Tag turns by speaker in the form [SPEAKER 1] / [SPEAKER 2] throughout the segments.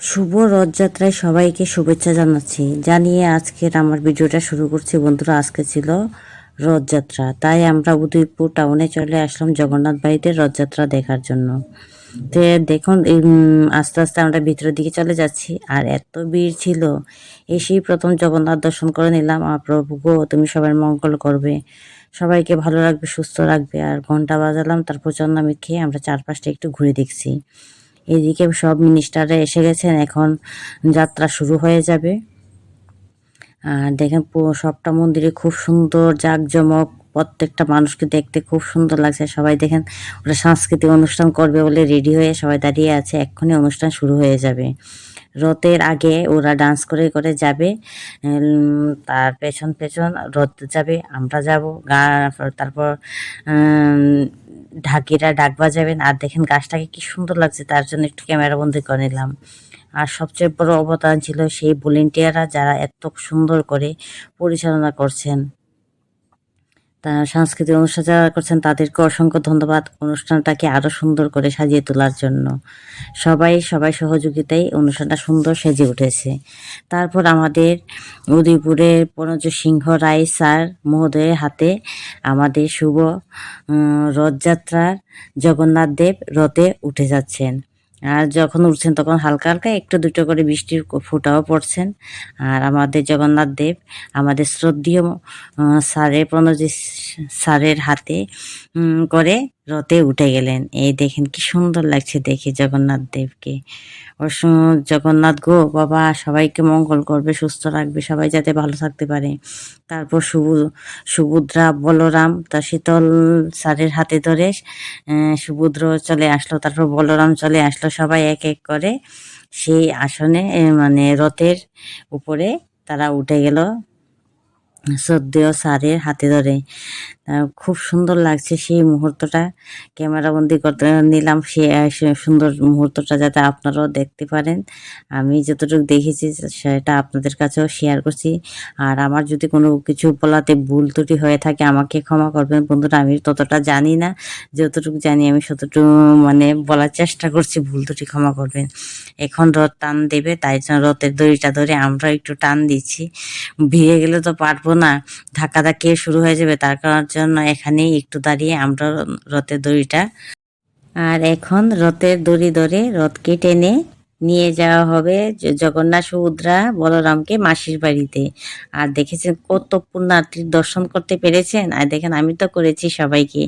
[SPEAKER 1] শুভ রথযাত্রায় সবাইকে শুভেচ্ছা জানাচ্ছি জানিয়ে আজকের আমার ভিডিওটা শুরু করছি। বন্ধুরা, আজকে ছিল রথযাত্রা, তাই আমরা উদয়পুর টাউনে চলে আসলাম জগন্নাথ বাড়িতে রথযাত্রা দেখার জন্য। তো দেখুন আস্তে আস্তে আমরা ভিতরের দিকে চলে যাচ্ছি, আর এত ভিড় ছিল। এসেই প্রথম জগন্নাথ দর্শন করে নিলাম। আর প্রভু গো, তুমি সবার মঙ্গল করবে, সবাইকে ভালো রাখবে, সুস্থ রাখবে। আর ঘন্টা বাজালাম, তারপর চন্দ্রনামি খেয়ে আমরা চারপাশটা একটু ঘুরে দেখছি। এদিকে সব মিনিস্টাররা এসে গেছেন, এখন যাত্রা শুরু হয়ে যাবে। আর দেখেন সবটা মন্দিরে খুব সুন্দর জাঁকজমক, প্রত্যেকটা মানুষকে দেখতে খুব সুন্দর লাগছে। সবাই দেখেন ওরা সাংস্কৃতিক অনুষ্ঠান করবে বলে রেডি হয়ে সবাই দাঁড়িয়ে আছে, এক্ষুনি অনুষ্ঠান শুরু হয়ে যাবে। রথের আগে ওরা ডান্স করে করে যাবে, তার পেছন পেছন রথ যাবে, আমরা যাব তারপর ঢাকিরা ডাক বাজাবেন। আর দেখেন গাছটাকে কি সুন্দর লাগছে, তার জন্য একটু ক্যামেরা বন্দি করে নিলাম। আর সবচেয়ে বড় অবদান ছিল সেই ভলেন্টিয়াররা, যারা এত সুন্দর করে পরিচালনা করছেন, তা সাংস্কৃতিক অনুষ্ঠান যারা করছেন তাদেরকে অসংখ্য ধন্যবাদ অনুষ্ঠানটাকে আরো সুন্দর করে সাজিয়ে তোলার জন্য। সবাই সহযোগিতায় অনুষ্ঠানটা সুন্দর সেজে উঠেছে। তারপর আমাদের উদয়পুরের প্রণজ সিংহ রায় স্যার মহোদয়ের হাতে আমাদের শুভ রথযাত্রার জগন্নাথ দেব রথে উঠে যাচ্ছেন। আর যখন উঠছেন তখন হালকা হালকা একটু দুটো করে বৃষ্টির ফোঁটাও পড়ছেন। আর আমাদের জগন্নাথ দেব আমাদের শ্রদ্ধেয় স্যারের প্রণজিৎ স্যারের হাতে করে রথে উঠে গেলেন। এই দেখেন কি সুন্দর লাগছে দেখে জগন্নাথ দেবকে। জগন্নাথ গো বাবা, সবাইকে মঙ্গল করবে, সুস্থ রাখবে, সবাই যাতে ভালো থাকতে পারে। তারপর সুভদ্রা বলরাম তা শীতল স্যারের হাতে ধরে সুভদ্র চলে আসলো, তারপর বলরাম চলে আসলো, সবাই এক এক করে সেই আসনে মানে রথের উপরে তারা উঠে গেল শ্রদ্ধেয় স্যারের হাতে ধরে। খুব সুন্দর লাগছে সেই মুহূর্তটা, ক্যামেরাবন্দি করতে নিলাম সে সুন্দর মুহূর্তটা, যাতে আপনারাও দেখতে পারেন। আমি যতটুকু দেখেছি সেটা আপনাদের কাছেও শেয়ার করছি। আর আমার যদি কোনো কিছু বলাতে ভুল ত্রুটি হয়ে থাকে আমাকে ক্ষমা করবেন বন্ধুরা, আমি ততটা জানি না, যতটুকু জানি আমি ততটুকু মানে বলার চেষ্টা করছি, ভুল ত্রুটি ক্ষমা করবেন। এখন রথ টান দেবে, তাই জন্য রথের দড়িটা ধরে আমরা একটু টান দিচ্ছি। ভিড়ে গেলে তো পারবো না, ধাক্কাধাক্কি শুরু হয়ে যাবে, তার জন্য এখানেই একটু দাঁড়িয়ে আমরা রথের দড়িটা। আর এখন রথের দড়ি ধরে রথকে টেনে নিয়ে যাওয়া হবে জগন্নাথ সুভদ্রা বলরামকে মাসির বাড়িতে। আর দেখেছেন কত পুণ্যার্থীর দর্শন করতে পেরেছেন। আর দেখেন আমি তো করেছি সবাইকে।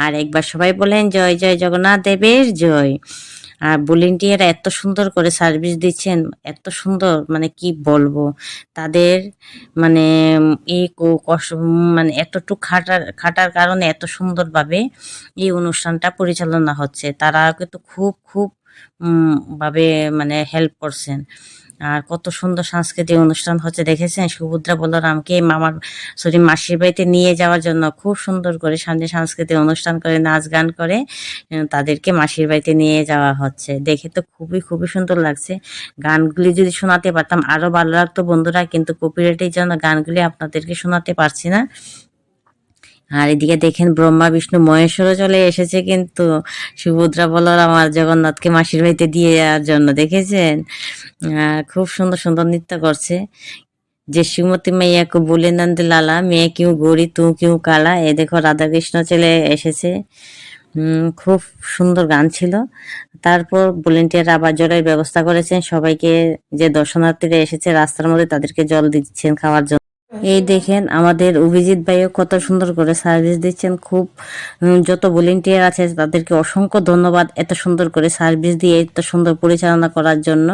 [SPEAKER 1] আর একবার সবাই বলেন জয় জয় জগন্নাথ দেবের জয়। আর ভলেন্টিয়াররা এত সুন্দর করে সার্ভিস দিচ্ছেন, এত সুন্দর মানে কি বলবো তাদের, মানে এই কষ্ট, মানে এতটুকু খাটার কারণে এত সুন্দরভাবে এই অনুষ্ঠানটা পরিচালনা হচ্ছে। তারা কিন্তু খুব খুব ভাবে মানে হেল্প করছেন। আর কত সুন্দর সাংস্কৃতিক অনুষ্ঠান হচ্ছে দেখেছেন, সুভদ্রা বলরামকে মাসির বাড়িতে নিয়ে যাওয়ার জন্য খুব সুন্দর করে সামনে সাংস্কৃতিক অনুষ্ঠান করে নাচ গান করে তাদেরকে মাসির বাড়িতে নিয়ে যাওয়া হচ্ছে। দেখে তো খুবই খুবই সুন্দর লাগছে। গানগুলি যদি শোনাতে পারতাম আরো ভালো লাগতো বন্ধুরা, কিন্তু কপিরাইটের জন্য গানগুলি আপনাদেরকে শোনাতে পারছি না। আর এদিকে দেখেন ব্রহ্মা বিষ্ণু মহেশ্বরও চলে এসেছে, কিন্তু সুভদ্রা বলরাম আমার জগন্নাথকে মাসির বাড়িতে দিয়ে যাওয়ার জন্য। দেখেছেন খুব সুন্দর সুন্দর নৃত্য করছে। যে শ্রীমতী মাইয়া কো বলে নন্দ লালা, মেয়ে কিউ গৌরী তু কিউ কালা। এ দেখো রাধা কৃষ্ণ চলে এসেছে। খুব সুন্দর গান ছিল। তারপর ভলেন্টিয়ার আবার জলের ব্যবস্থা করেছেন সবাইকে, যে দর্শনার্থীরা এসেছে রাস্তার মধ্যে তাদেরকে জল দিচ্ছেন খাওয়ার জন্য। এই দেখেন আমাদের অভিজিৎ ভাইও কত সুন্দর করে সার্ভিস দিচ্ছেন। খুব যত ভলেন্টিয়ার আছে তাদেরকে অসংখ্য ধন্যবাদ এত সুন্দর করে সার্ভিস দিয়ে এত সুন্দর পরিচালনা করার জন্য।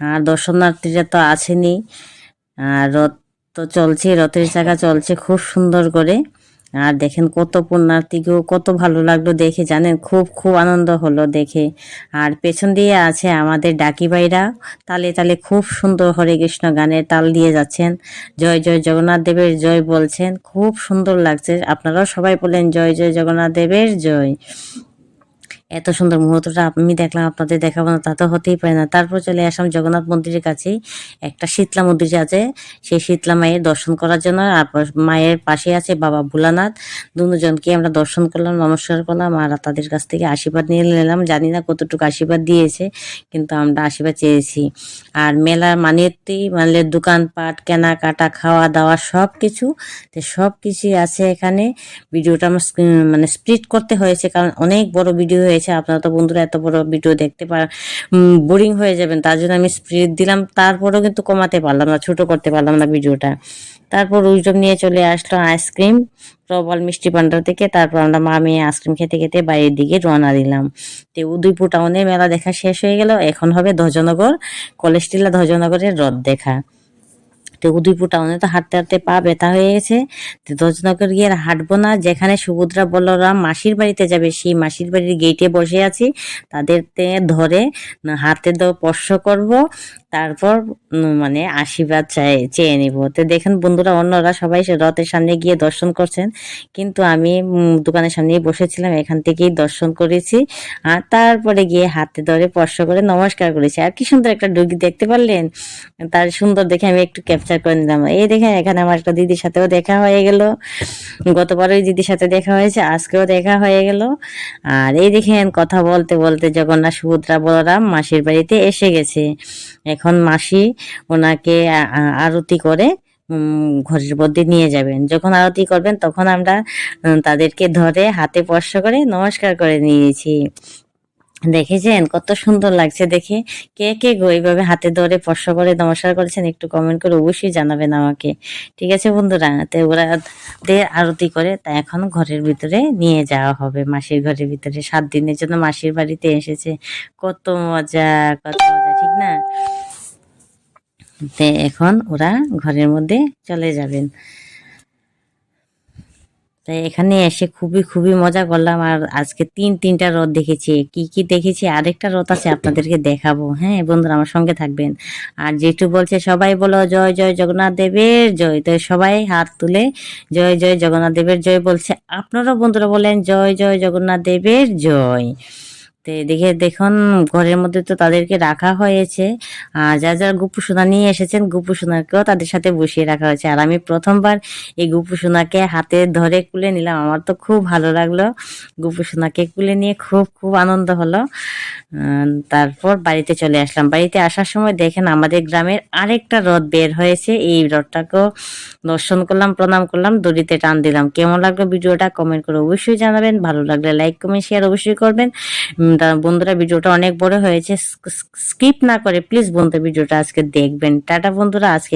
[SPEAKER 1] আর দর্শনার্থীরা তো আছেনই, আর রথ তো চলছে, রথের চাকা চলছে খুব সুন্দর করে। আর দেখেন কত পুণ্যার্থীকেও কত ভালো লাগলো দেখে, জানেন খুব খুব আনন্দ হলো দেখে। আর পেছন দিয়ে আছে আমাদের ডাকি ভাইরা, তালে তালে খুব সুন্দর হরে কৃষ্ণ গানের তাল দিয়ে যাচ্ছেন, জয় জয় জগন্নাথ দেবের জয় বলছেন। খুব সুন্দর লাগছে, আপনারাও সবাই বলেন জয় জয় জগন্নাথ দেবের জয়। এত সুন্দর মুহূর্তটা আমি দেখলাম, আপনাদের দেখাবো না তা তো হতেই পারে না। তারপর চলে আসলাম জগন্নাথ মন্দিরের কাছেই, একটা শীতলা মন্দির আছে, সেই শীতলা মায়ের দর্শন করার জন্য। আর মায়ের পাশে আছে বাবা ভোলানাথ, দুজনকে আমরা দর্শন করলাম, নমস্কার করলাম, আর তাদের কাছ থেকে আশীর্বাদ নিয়ে নিলাম। জানি না কতটুকু আশীর্বাদ দিয়েছে, কিন্তু আমরা আশীর্বাদ চেয়েছি। আর মেলার মানেতেই মানে দোকানপাট, কেনাকাটা, খাওয়া দাওয়া সব কিছু, তো সব কিছুই আছে এখানে। ভিডিওটা আমার মানে স্প্লিট করতে হয়েছে, কারণ অনেক বড় ভিডিও হয়েছে। আপনারা তো বন্ধুরা এত বড় ভিডিও দেখতে বোরিং হয়ে যাবেন, তার জন্য আমি স্প্লিট দিলাম। তারপরেও কিন্তু কমাতে পারলাম না, ছোট করতে পারলাম না ভিডিওটা। তারপর উইজম নিয়ে চলে আসলো আইসক্রিম প্রবল মিষ্টি ভান্ডার থেকে। তারপর আমরা মা মেয়ে আইসক্রিম খেতে খেতে বাইরের দিকে রওনা দিলাম। তো উদয়পুর টাউনে মেলা দেখা শেষ হয়ে গেল, এখন হবে ধ্বজনগর, কলেজ টিলা ধ্বজনগরের রথ দেখা। তো উদয়পুর টাউনে তো হাঁটতে হাঁটতে পা ব্যথা হয়ে গেছে। তো ধ্বজনগর গিয়ে আর হাঁটবো না, যেখানে সুভদ্রা বলরাম মাসির বাড়িতে যাবে সেই মাসির বাড়ির গেটে বসে আছি, তাদেরকে ধরে হাতে স্পর্শ করব, তারপর মানে আশীর্বাদ চেয়ে নিব। তো দেখেন বন্ধুরা, অন্যরা সবাই রথের সামনে গিয়ে দর্শন করছেন, কিন্তু আমি দোকানের সামনেই বসেছিলাম, এখান থেকেই দর্শন করেছি। আর তারপরে গিয়ে হাতে ধরে স্পর্শ করে নমস্কার করেছি। আর কি সুন্দর একটা ডুগি, দেখতে পারলেন? তার সুন্দর দেখে আমি একটু ক্যাপচার করে নিলাম। এই দেখেন এখানে আমার একটা দিদির সাথেও দেখা হয়ে গেল, গতবারও ওই দিদির সাথে দেখা হয়েছে, আজকেও দেখা হয়ে গেল। আর এই দেখেন কথা বলতে বলতে জগন্নাথ সুভদ্রা বলরাম মাসির বাড়িতে এসে গেছে। এখন মাসি ওনাকে আরতি করে ঘরের মধ্যে নিয়ে যাবেন। যখন আরতি করবেন তখন আমরা তাদেরকে ধরে হাতে স্পর্শ করে নমস্কার করে নিয়েছি। দেখেছেন কত সুন্দর লাগছে দেখে? কে কে গো এইভাবে হাতে ধরে স্পর্শ করে নমস্কার করেছেন, একটু কমেন্ট করে অবশ্যই জানাবেন আমাকে। ঠিক আছে বন্ধুরা, তো ওরা আরতি করে তা এখন ঘরের ভিতরে নিয়ে যাওয়া হবে, মাসির ঘরের ভিতরে। 7 দিনের জন্য মাসির বাড়িতে এসেছে, কত মজা, কত মজা, ঠিক না? তো এখন ওরা ঘরের মধ্যে চলে যাবেন। তাই এখানে এসে খুবই খুবই মজা করলাম। আর আজকে তিনটা রথ দেখেছি। কি কি দেখেছি, আরেকটা রথ আছে আপনাদেরকে দেখাবো। হ্যাঁ বন্ধুরা, আমার সঙ্গে থাকবেন। আর যেটু বলছে সবাই বলো জয় জয় জগন্নাথ দেবের জয়, তো সবাই হাত তুলে জয় জয় জগন্নাথ দেবের জয় বলছে। আপনারাও বন্ধুরা বলেন জয় জয় জগন্নাথ দেবের জয়। তো দেখে দেখুন, ঘরের মধ্যে তো তাদেরকে রাখা হয়েছে, আর যারা যারা গুপু সোনা নিয়ে এসেছেন গুপু সোনাকেও তাদের সাথে বসিয়ে রাখা হয়েছে। আর আমি প্রথমবার এই গুপু সোনাকে হাতে ধরে কুলে নিলাম, আমার তো খুব ভালো লাগলো। গুপু সোনাকে কুলে নিয়ে খুব খুব আনন্দ হলো। তারপর বাড়িতে চলে আসলাম। বাড়িতে আসার সময় দেখেন আমাদের গ্রামের আরেকটা রথ বের হয়েছে, এই রথটাকেও দর্শন করলাম, প্রণাম করলাম, দড়িতে টান দিলাম। কেমন লাগলো ভিডিওটা কমেন্ট করে অবশ্যই জানাবেন, ভালো লাগলে লাইক কমেন্ট শেয়ার অবশ্যই করবেন। বন্ধুরা ভিডিওটা অনেক বড় হয়েছে, স্কিপ না করে প্লিজ বন্ধু ভিডিওটা আজকে দেখবেন। টাটা বন্ধুরা, আজকে